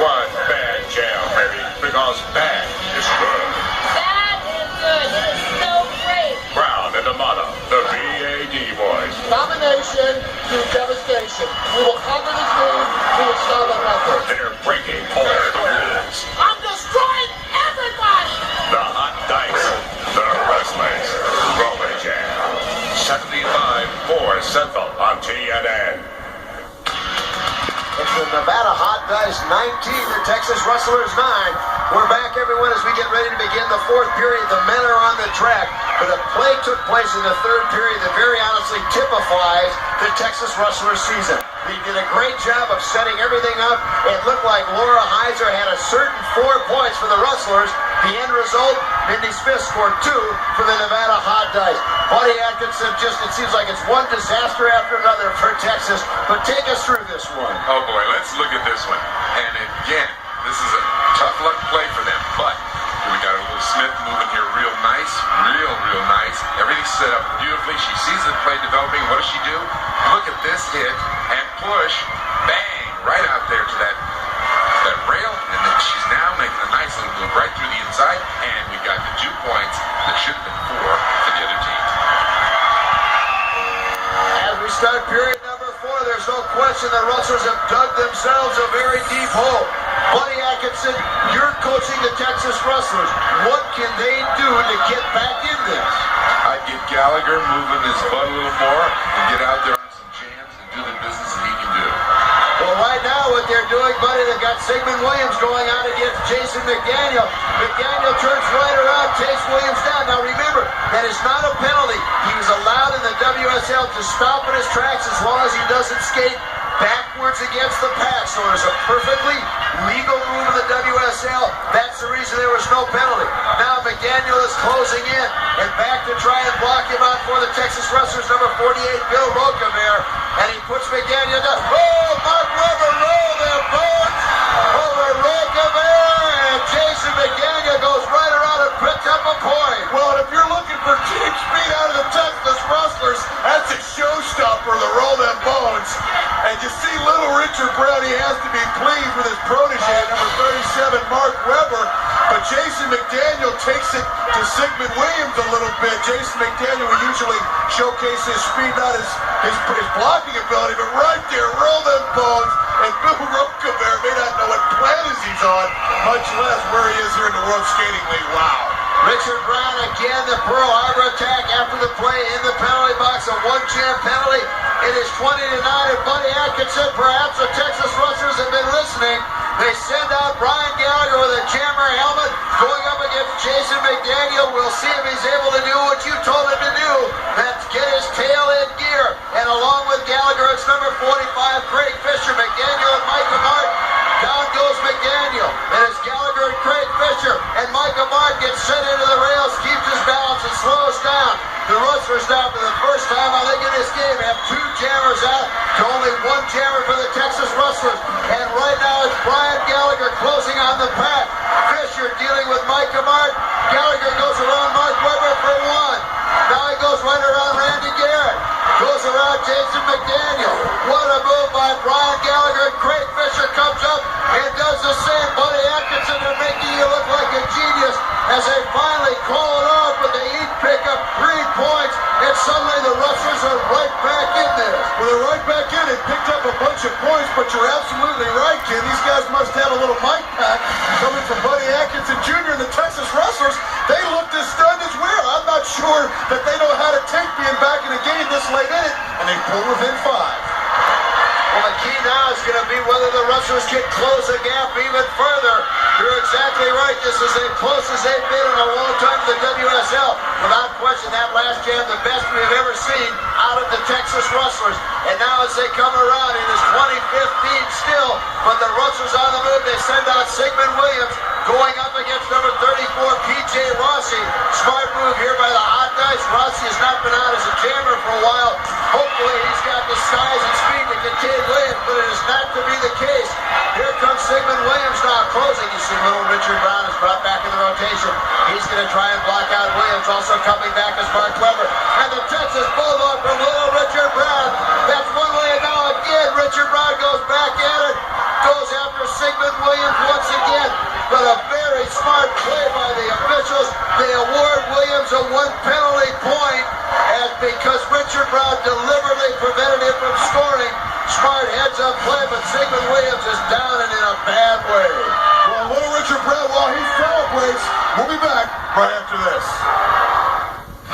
One bad jam, baby, because bad is good. Bad is good. It is so great. Brown and Amata, the BAD boys. Domination through devastation. We will conquer this league. We will stop at nothing. They're breaking all the rules. I'm destroying everybody! The Hot Dice, the Rustlers, RollerJam. 75-4 Central on TNN. It's the Nevada Hot Dice 19, the Texas Rustlers 9. We're back, everyone, as we get ready to begin the fourth period. The men are on the track, but a play took place in the third period that very honestly typifies the Texas Rustlers season. They did a great job of setting everything up. It looked like Laura Heiser had a certain 4 points for the Rustlers. The end result, Mindy Smith scored 2 for the Nevada Hot Dice. Buddy Atkinson, it seems like it's one disaster after another for Texas. But take us through this one. Oh boy, let's look at this one. And again, this is a tough luck play for them. But we got a little Smith moving here real nice. Real nice. Everything's set up beautifully. She sees the play developing. What does she do? Look at this hit and push. Bang! Right out there to that rail. And then she's now making a nice little move right through the inside. And we got the 2 points that should have been 4 for the other team. As we start period number 4, there's no question the Rustlers have dug themselves a very deep hole. Buddy Atkinson, you're coaching the Texas Rustlers. What can they do to get back in this? I'd get Gallagher moving his butt a little more and get out there on some jams and do the business that he can do. Well, right now what they're doing, buddy, they've got Sigmund Williams going out against Jason McDaniel. McDaniel turns right around, takes Williams down. Now remember, that is not a penalty. He was allowed in the WSL to stop in his tracks as long as he doesn't skate backwards against the pack. So there's a perfectly legal rule in the WSL. That's the reason there was no penalty. Now McDaniel is closing in and back to try and block him out for the Texas Rustlers, number 48, Bill Roquevert. And he puts McDaniel down. Oh, Mark Weber rolled their bones over Roquevert, and Jason McDaniel goes right around and picks up a point. Well, if you're looking for team speed out of the Texas Rustlers, that's a showstopper to roll them bones. And you see little Richard Brown, he has to be pleased with his protege, number 37, Mark Weber. But Jason McDaniel takes it to Sigmund Williams a little bit. Jason McDaniel will usually showcase his speed, not his blocking ability, but right there, roll them bones. And Bill Roquevert may not know what planet he's on, much less where he is here in the World Skating League. Wow. Richard Brown again, the Pearl Harbor attack after the play in the penalty box, a 1-jam penalty. It is 20-9, and Buddy Atkinson, perhaps the Texas Rustlers have been listening. They send out Brian Gallagher with a jammer helmet going up against Jason McDaniel. We'll see if he's able to do what you told him to do. That's get his tail in gear. And along with Gallagher, it's number 45, Craig Fisher, McDaniel and Micah Martin. Down goes McDaniel, and it's Gallagher and Craig Fisher, and Micah Martin gets sent into the rails, keeps his balance, and slows down. The Rustlers now, for the first time, I think in this game, have 2 jammers out to only 1 jammer for the Texas Rustlers. And right now it's Brian Gallagher closing on the pack. Fisher dealing with Micah Martin. Gallagher goes around Mark Weber for 1. Now he goes right around Randy Garrett. Goes around Jason McDaniel. What a move by Brian Gallagher. Craig Fisher comes up and does the same. Buddy Atkinson are making you look like a genius as they finally call it off, but they each pick up 3 points, and suddenly the Rustlers are right back in this. Well, they're right back in it, picked up a bunch of points, but you're absolutely right, Ken. These guys must have a little mic pack coming from Buddy Atkinson Jr. and the Texas Rustlers. They looked as stunned as we are. I'm not sure that they know how to take being back in a game this late in it, and they pull within 5. Well, the key now is going to be whether the Rustlers can close the gap even further. You're exactly right. This is as close as they've been in a long time to the WSL. Without question, that last jam, the best we've ever seen out of the Texas Rustlers. And now as they come around, it is 2015 still, but the Rustlers on the move. They send out Sigmund Williams going up against number 34, P.J. Rossi. Smart move here by the Hot Dice. Rossi has not been out as a jammer for a while. Hopefully he's got the size and speed to contain Williams, but it is not to be the case. Here comes Sigmund Williams now closing. You see little Richard Brown is brought back in the rotation. He's going to try and block out Williams. Also coming back is Mark Weber. And the Texas Bulldog from little Richard Brown. That's one way now again. Richard Brown goes back at it. goes after Sigmund Williams once again. But a very smart play by the officials. They award Williams a 1 penalty point, and because Richard Brown deliberately prevented him from scoring. Smart heads-up play, but Sigmund Williams is down and in a bad way. Well, little Richard Brown, while he celebrates, we'll be back right after this.